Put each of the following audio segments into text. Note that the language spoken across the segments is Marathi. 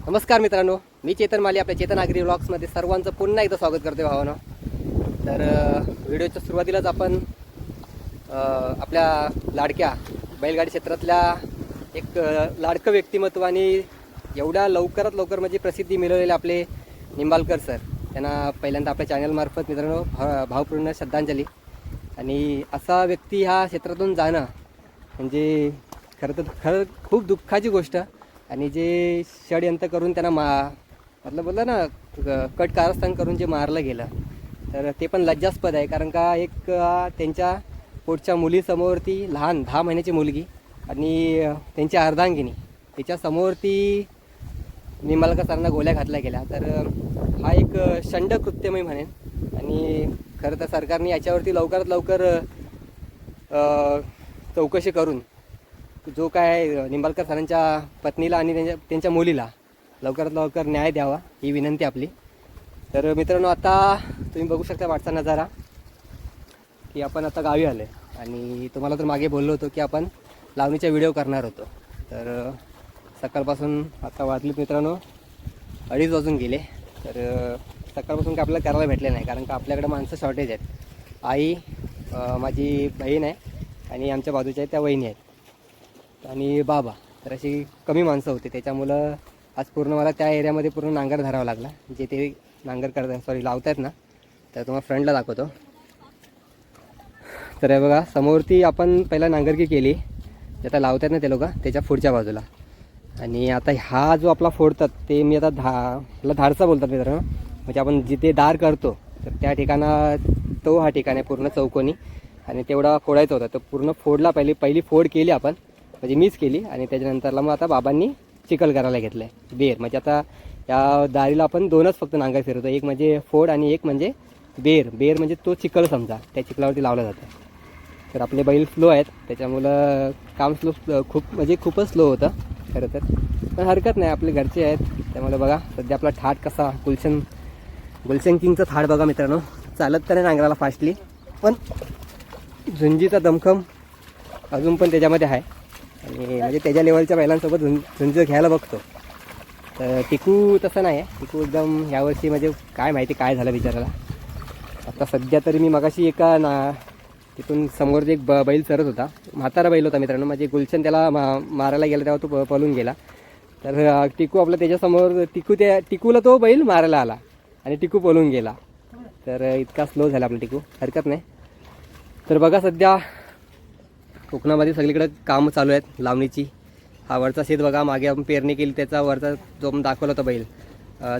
नमस्कार मित्रांनो, मी चेतन माली आपल्या चेतन आगरी व्लॉग्समध्ये सर्वांचं पुन्हा एकदा स्वागत करते भावानो. तर व्हिडिओच्या सुरुवातीलाच आपण आपल्या लाडक्या बैलगाडी क्षेत्रातल्या एक लाडकं व्यक्तिमत्व आणि एवढ्या लवकरात लवकर म्हणजे प्रसिद्धी मिळवलेले आपले निंबाळकर सर त्यांना पहिल्यांदा आपल्या चॅनलमार्फत मित्रांनो भावपूर्ण श्रद्धांजली. आणि असा व्यक्ती ह्या क्षेत्रातून जाणं म्हणजे खरं खूप दुःखाची गोष्ट. आणि जे षडयंत्र करून त्यांना मतलब बोललं ना कट कारस्थान करून जे मारलं गेलं तर ते पण लज्जास्पद आहे. कारण का एक त्यांच्या पोटच्या मुलीसमोरती लहान 10 महिन्याची मुलगी आणि त्यांची अर्धांगिनी त्याच्यासमोरती निंबाळकर सरांना गोळ्या घातल्या गेल्या. तर हा एक षंड कृत्य मी म्हणेन. आणि खरं तर सरकारने याच्यावरती लवकरात लवकर चौकशी करून जो काय निंबाळकर सरांच्या पत्नीला आणि त्यांच्या मुलीला लवकरात लवकर न्याय द्यावा ही विनंती आपली. तर मित्रांनो, आता तुम्ही बघू शकता वाटचा नजारा की आपण आता गावी आलो आहे. आणि तुम्हाला तर मागे बोललो होतो की आपण लावणीचा व्हिडिओ करणार होतो. तर सकाळपासून आता वाजलेत मित्रांनो 2:30 वाजून गेले. तर सकाळपासून काय आपल्याला करायला भेटले नाही कारण का आपल्याकडे माणसं शॉर्टेज आहेत. आई, माझी बहीण आहे आणि आमच्या बाजूच्या आहेत त्या वहिनी आहेत आणि बाबा. तर अशी कमी माणसं होती त्याच्यामुळं आज पूर्ण मला त्या एरियामध्ये पूर्ण नांगर धरावा लागला. जे ते नांगर लावत आहेत ना, तर तुम्हाला फ्रंटला दाखवतो. तर हे बघा समोरती आपण पहिला नांगरकी केली जे आता लावत आहेत ना ते लोक त्याच्या पुढच्या बाजूला. आणि आता हा जो आपला फोडतात ते मी आता धाडसा बोलतात मित्रांनो. म्हणजे आपण जिथे दार करतो तर त्या ठिकाणा तो हा ठिकाण आहे पूर्ण चौकोनी आणि तेवढा फोडायचा होता. तो पूर्ण फोडला. पहिली फोड केली आपण म्हणजे मीच केली. आणि त्याच्यानंतरला मग आता बाबांनी चिखल करायला घेतलं आहे बेर. म्हणजे आता या दारीला आपण 2च फक्त नांगर फिरवतो, एक म्हणजे फोड आणि एक म्हणजे बेर. बेर म्हणजे तो चिखल समजा, त्या चिखलावरती लावला जातं. तर आपले बैल स्लो आहेत त्याच्यामुळं काम खूपच स्लो होतं खरं तर. पण हरकत नाही, आपले घरचे आहेत त्यामुळे. बघा सध्या आपला ठाट कसा गुलशन किंगचा थाट बघा मित्रांनो. चालत तर नाही नांगराला फास्टली, पण झुंजीचा दमखम अजून पण त्याच्यामध्ये आहे. आणि म्हणजे त्याच्या लेवलच्या बैलांसोबत झुंज घ्यायला बघतो. तर टिकू तसं नाही आहे. टिकू एकदम ह्यावर्षी म्हणजे काय माहिती काय झालं बिचाराला. आता सध्या तरी मी मगाशी एका तिथून समोर एक बैल चरत होता, म्हातारा बैल होता मित्रांनो. म्हणजे गुलशन त्याला मारायला गेला तेव्हा तो पळून गेला. तर टिकू आपला त्याच्यासमोर टिकूला तो बैल मारायला आला आणि टिकू पळून गेला. तर इतका स्लो झाला आपला टिकू. हरकत नाही. तर बघा सध्या कोकणामध्ये सगळीकडे कामं चालू आहेत लावणीची. हा वरचा शेत बघा, मागे आपण पेरणी केली त्याचा वरचा जो आपण दाखवला होता बैल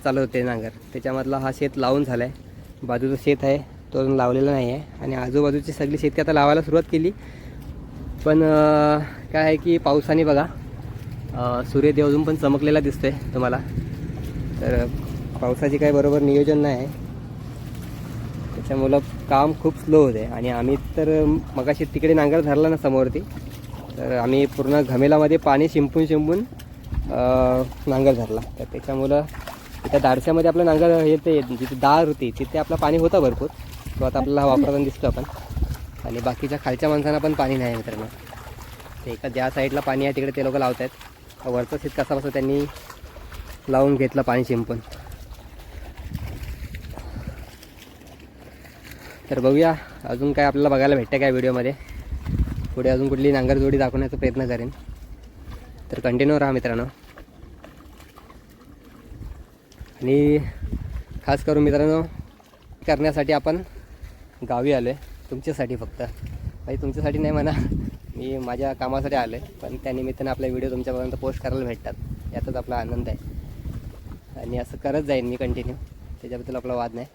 चालत होते नांगर, त्याच्यामधला हा शेत लावून झाला आहे. बाजूचं शेत आहे तो अजून लावलेला नाही आहे. आणि आजूबाजूची सगळी शेती आता लावायला सुरुवात केली. पण काय आहे की पावसाने बघा सूर्यदेव अजून पण चमकलेला दिसतोय तुम्हाला. तर पावसाची काही बरोबर नियोजन नाही आहे त्याच्यामुळं काम खूप स्लो होते. आणि आम्ही तर मगाशी तिकडे नांगर धरला ना समोरती, तर आम्ही पूर्ण घमेलामध्ये पाणी शिंपून नांगर धरला. तर त्याच्यामुळं त्या दाडश्यामध्ये आपलं नांगर येते जिथे दार होती तिथे आपलं पाणी होतं भरपूर. तो आता आपल्याला वापरताना दिसतो आपण. आणि बाकीच्या खालच्या माणसांना पण पाणी नाही मित्रांनो. ते एका ज्या साईडला पाणी आहे तिकडे ते लोक लावत आहेत. वरचं शेत कसा त्यांनी लावून घेतलं पाणी शिंपून. तर बघूया अजून काय आपल्याला बघायला भेटतं काय व्हिडिओमध्ये. पुढे अजून कुठली नांगर जोडी दाखवण्याचा प्रयत्न करेन. तर कंटिन्यू राहा मित्रांनो. आणि खास करून मित्रांनो करण्यासाठी आपण गावी आलो आहे तुमच्यासाठी. फक्त म्हणजे तुमच्यासाठी नाही म्हणा, मी माझ्या कामासाठी आलो आहे. पण त्यानिमित्तानं आपले व्हिडिओ तुमच्यापर्यंत पोस्ट करायला भेटतात याचाच आपला आनंद आहे. आणि असं करत जाईन मी कंटिन्यू, त्याच्याबद्दल आपला वाद नाही.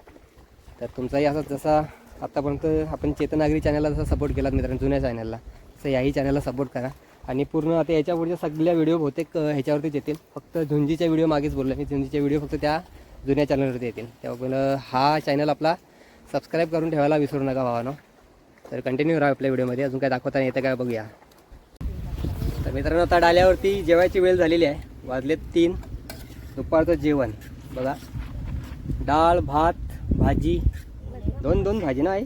तर तुमचाही असं जसा आत्तापर्यंत आपण चेतन आगरी चॅनलला जसा सपोर्ट केलात मित्रांनो जुन्या चॅनलला, तसं याही चॅनलला सपोर्ट करा. आणि पूर्ण आता याच्या पुढच्या सगळ्या व्हिडिओ बहुतेक ह्याच्यावरतीच येतील. फक्त झुंजीच्या व्हिडिओ मागेच बोललो मी, झुंजीचे व्हिडिओ फक्त त्या जुन्या चॅनलवरती येतील. त्यामुळे हा चॅनल आपला सबस्क्राईब करून ठेवायला विसरू नका भावानो. तर कंटिन्यू राहा आपल्या व्हिडिओमध्ये. अजून काय दाखवताना येतं काय बघूया. तर मित्रांनो आता डाल्यावरती जेवायची वेळ झालेली आहे. वाजलेत 3. दुपारचं जेवण बघा, डाळ भात भाजी, दोन भाजी ना आहे.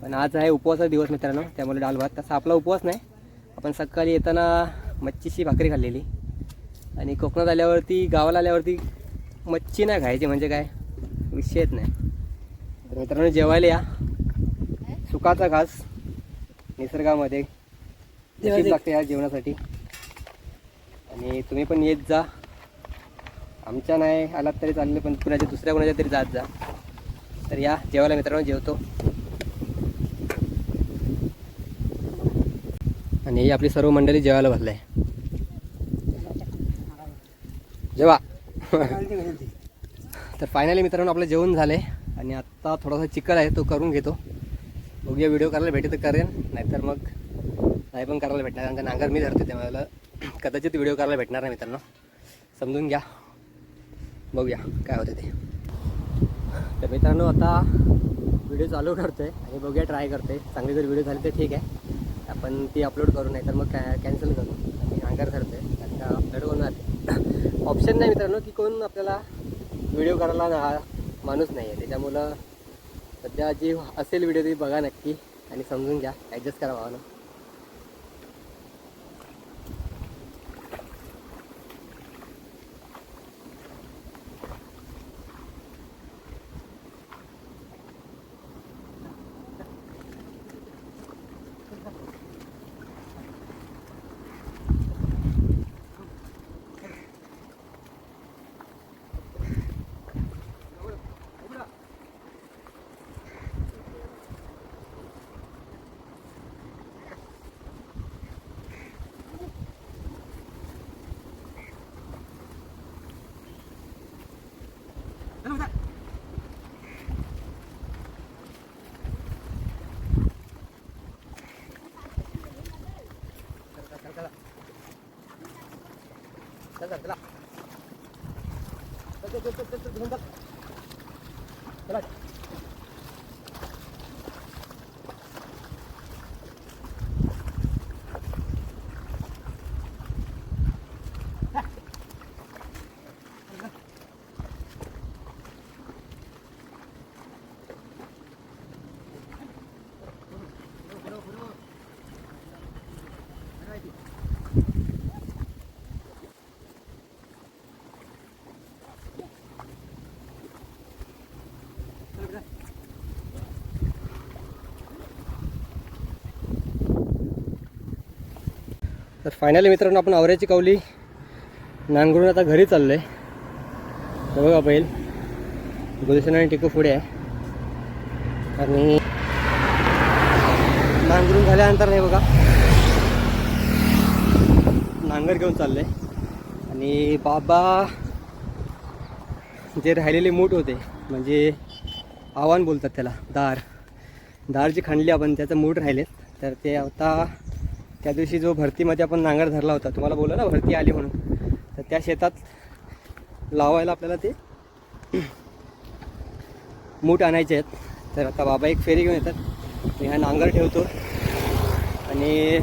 पण आज आहे उपवासाचा दिवस मित्रांनो, त्यामुळे डाळ भात. तसा आपला उपवास नाही, आपण सकाळी येताना मच्छीची भाकरी खाल्लेली आणि कोकणात आल्यावरती गावाला आल्यावरती मच्छी नाही खायची म्हणजे काय विषयच नाही. तर मित्रांनो जेवायला या. सुखाचा घास निसर्गामध्ये नशीब लागते या जेवणासाठी. आणि तुम्ही पण येत जा. आमच्या नाही आलात तरी चालले पण कुणाच्या दुसऱ्या कोणाच्या तरी जात जा. तर या जेवायला मित्रांनो जेवतो. आणि ही आपली सर्व मंडळी जेवायला बसलाय. जेवा. तर फायनली मित्रांनो आपलं जेवण झालंय आणि आत्ता थोडासा चिकन आहे तो करून घेतो. बघूया व्हिडिओ करायला भेटेल तर करेन, नाहीतर मग नाही पण करायला भेटणार कारण का नांगर मी धरतो ते मला कदाचित व्हिडिओ करायला भेटणार नाही मित्रांनो. समजून घ्या. बघूया काय होतं ते. तर मित्रांनो आता व्हिडिओ चालू करतोय आणि बघूया ट्राय करतोय. चांगली जर व्हिडिओ झाली तर ठीक आहे आपण ती अपलोड करू, नाही तर मग कॅन्सल करू. आणि नांगर धरतोय कारण का अपलोड होणार ऑप्शन नाही मित्रांनो की कोण आपल्याला व्हिडिओ करायला माणूस नाही आहे. त्याच्यामुळं सध्या जी असेल व्हिडिओ ती बघा नक्की आणि समजून घ्या. ॲडजस्ट करा भावानं. तर फायनली मित्रांनो आपण आवऱ्याची कवली नांगरून आता घरी चाललो आहे. बघा बैल गुलशन आणि टिकू पुढे आहे आणि नांगरून झाल्यानंतर नाही बघा नांगर घेऊन चाललो आहे. आणि बाबा जे राहिलेले मूठ होते म्हणजे आव्हान बोलतात त्याला, दार जी खणली आपण त्याचं मूठ राहिले. तर ते आता त्या दिवशी जो भरतीमध्ये आपण नांगर धरला होता तुम्हाला बोललो ना भरती आली म्हणून, तर त्या शेतात लावायला आपल्याला ते मूठ आणायचे आहेत. तर आता बाबा एक फेरी घेऊन येतात. मी हा नांगर ठेवतो आणि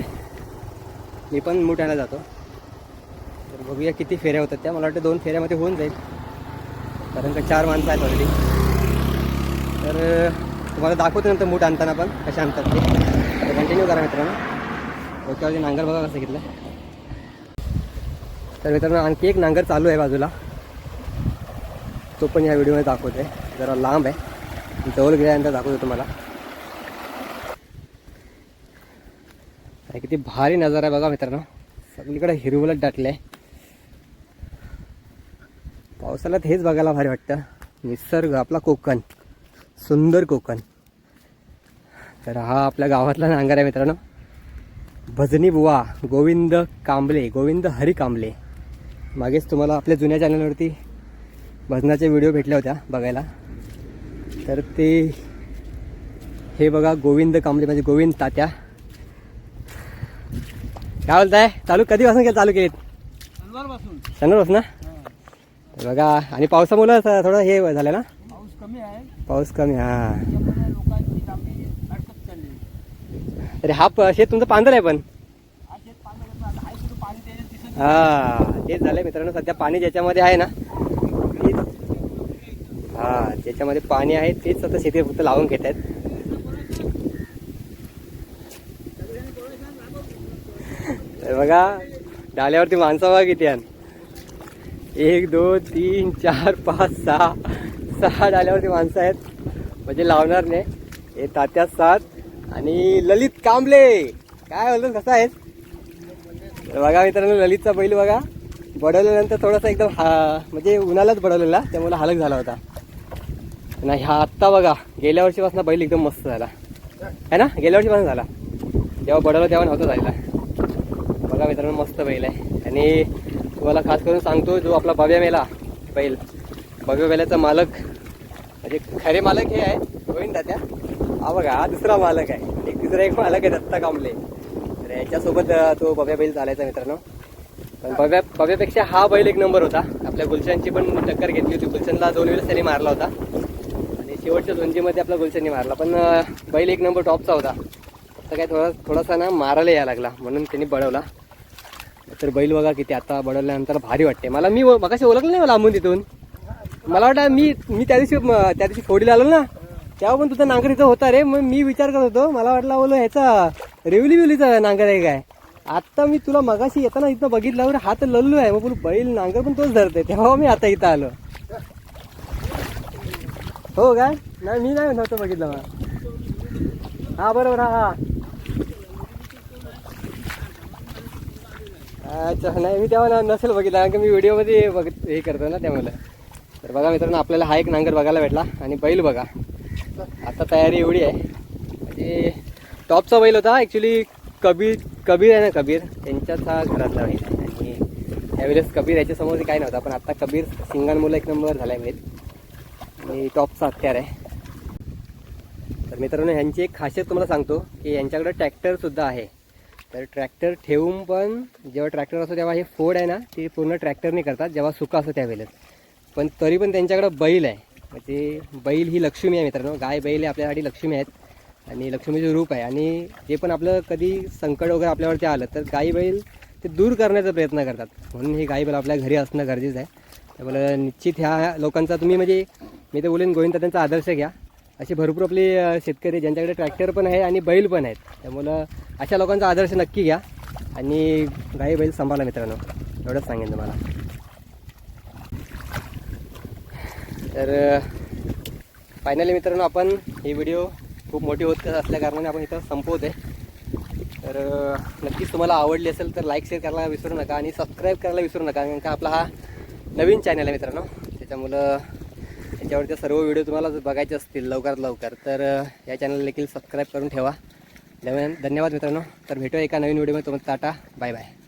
मी पण मूठ आणायला जातो. तर बघूया किती फेऱ्या होतात त्या. मला वाटतं 2 फेऱ्यामध्ये होऊन जाईल कारण का 4 माणसं आहेत ऑलरेडी. तर तुम्हाला दाखवतो नंतर मूठ आणताना पण कशा आणतात ते. तर कंटिन्यू करा मित्रांनो. ओके नांगर बघा कसं घेतलं. तर मित्रांनो आणखी एक नांगर चालू आहे बाजूला, तो पण ह्या व्हिडिओमध्ये दाखवतो आहे. जरा लांब आहे, जवळ गेल्यानंतर दाखवतो तुम्हाला. किती भारी नजारा आहे बघा मित्रांनो. सगळीकडे हिरवळच दाटलं आहे. पावसाळ्यात हेच बघायला भारी वाटतं. निसर्ग आपला कोकण, सुंदर कोकण. तर हा आपल्या गावातला नांगर आहे मित्रांनो. भजनी बुवा गोविंद कांबले, गोविंद हरी कांबले. मागेच तुम्हाला आपल्या जुन्या चॅनलवरती भजनाचे व्हिडिओ भेटल्या होत्या बघायला. तर ते हे बघा गोविंद कांबले म्हणजे गोविंद तात्या. काय बोलताय? चालू कधीपासून केलं? चालू केलं शनिवारपासून ना. तर बघा आणि पावसामुळे थोडं हे झालं ना. पाऊस कमी हा. अरे हा शेत तुमचं पांढर आहे पण हा तेच झालंय मित्रांनो. सध्या पाणी ज्याच्यामध्ये आहे ना हा ज्याच्यामध्ये पाणी आहे तेच आता शेती फक्त लावून घेत आहेत. तर बघा डाल्यावरती माणसं बघा किती आहे. 1 2 3 4 5 6 6 डाल्यावरती माणसं आहेत, म्हणजे लावणार नाही. हे तात्या 7 आणि ललित कांबळे. काय बोलतो, कसा आहेस? बघा मित्रांनो, ललितचा बैल बघा, बडवल्यानंतर थोडासा एकदम म्हणजे उन्हालाच बडवलेला, त्यामुळे हालक झाला होता. नाही हा आत्ता बघा, गेल्या वर्षीपासून बैल एकदम मस्त झाला आहे ना, गेल्या वर्षीपासून झाला, जेव्हा बडवलं तेव्हा नव्हतं झालेला. बघा मित्रांनो, मस्त बैल आहे. आणि तुम्हाला खास करून सांगतो, जो आपला भव्या मेला बैल, भव्य मेल्याचा मालक म्हणजे खरे मालक हे आहे गोविंद तात्या. हा बघा, हा दुसरा मालक आहे, दुसरा एक मालक आहे दत्ता कांबळे. तर याच्यासोबत तो भव्या बैल चालायचा मित्रांनो. पण भव्यापेक्षा हा बैल एक नंबर होता. आपल्या गुलशनची पण टक्कर घेतली होती. गुलशनला 2 वेळेस त्यांनी मारला होता आणि शेवटच्या झोंजीमध्ये आपला गुलशननी मारला. पण बैल एक नंबर टॉपचा होता. फक्त काय थोडासा ना मारायला यायला लागला, म्हणून त्यांनी बळवला. तर बैल बघा किती आता बळवल्यानंतर भारी वाटते मला. मी मगाशी ओळखलं नाही मला लांबून तिथून. मला वाटतं मी त्या दिवशी फोडीला आलो ना, तेव्हा पण तुझा नांगर इथं होता रे. मग मी विचार करत होतो, मला वाटलं बोलो ह्याचा रेवलीचा नांगर आहे काय. आता मी तुला मगाशी येताना इथं बघितल्यावर हा तर लल्लू आहे. मग बोलू बैल नांगर पण तोच धरते, तेव्हा मी आता इथं आलो. हो काय? नाही मी नाही नव्हतं बघितलं मग. हा बरोबर, हा. अच्छा, नाही मी तेव्हा नसेल बघितलं, कारण की मी व्हिडिओमध्ये हे करतो ना त्यामुळे. तर बघा मित्रांनो, आपल्याला हा एक नांगर बघायला भेटला. आणि बैल बघा, आता तयारी एवढी आहे, म्हणजे टॉपचा बैल होता. ॲक्च्युली कबीर आहे ना, कबीर त्यांच्याच हा घरातला बैल आहे. आणि त्यावेळेस कबीर याच्यासमोर काय नव्हता, पण आता कबीर सिंगांमुळे एक नंबर झाला आहे बैल आणि टॉपचा हत्यार आहे. तर मित्रांनो, ह्यांची एक खासियत तुम्हाला सांगतो की यांच्याकडे ट्रॅक्टरसुद्धा आहे. तर ट्रॅक्टर ठेवून पण जेव्हा ट्रॅक्टर असतो तेव्हा हे फोड आहे ना, ते पूर्ण ट्रॅक्टरने करतात जेव्हा सुका असतो त्यावेळेस. पण तरी पण त्यांच्याकडं बैल आहे, म्हणजे बैल ही लक्ष्मी आहे मित्रांनो. गाय बैल आपल्यासाठी लक्ष्मी आहेत आणि लक्ष्मीचं रूप आहे. आणि जे पण आपलं कधी संकट वगैरे आपल्यावरती आलं तर गाई बैल ते दूर करण्याचा प्रयत्न करतात. म्हणून ही गाई बैल आपल्या घरी असणं गरजेचं आहे. त्यामुळे निश्चित ह्या लोकांचा तुम्ही, म्हणजे मी तर बोलेन गोविंद तात्यांचा आदर्श घ्या. असे भरपूर आपले शेतकरी ज्यांच्याकडे ट्रॅक्टर पण आहे आणि बैल पण आहेत, त्यामुळं अशा लोकांचा आदर्श नक्की घ्या आणि गाई बैल सांभाळा मित्रांनो, एवढंच सांगेन तुम्हाला. तर फायनली मित्रांनो, आपण ही व्हिडिओ खूप मोठी होत असल्या कारणाने आपण इथं संपवत आहे. तर नक्कीच तुम्हाला आवडली असेल तर लाईक शेअर करायला विसरू नका आणि सबस्क्राईब करायला विसरू नका, कारण का आपला हा नवीन चॅनल आहे मित्रांनो. त्याच्यामुळं याच्यावरचे सर्व व्हिडिओ तुम्हाला बघायचे असतील लवकरात लवकर तर या चॅनलला देखील सबस्क्राईब करून ठेवा. धन्यवाद मित्रांनो. तर भेटूया एका नवीन व्हिडिओमध्ये. तुम्हाला टाटा, बाय बाय.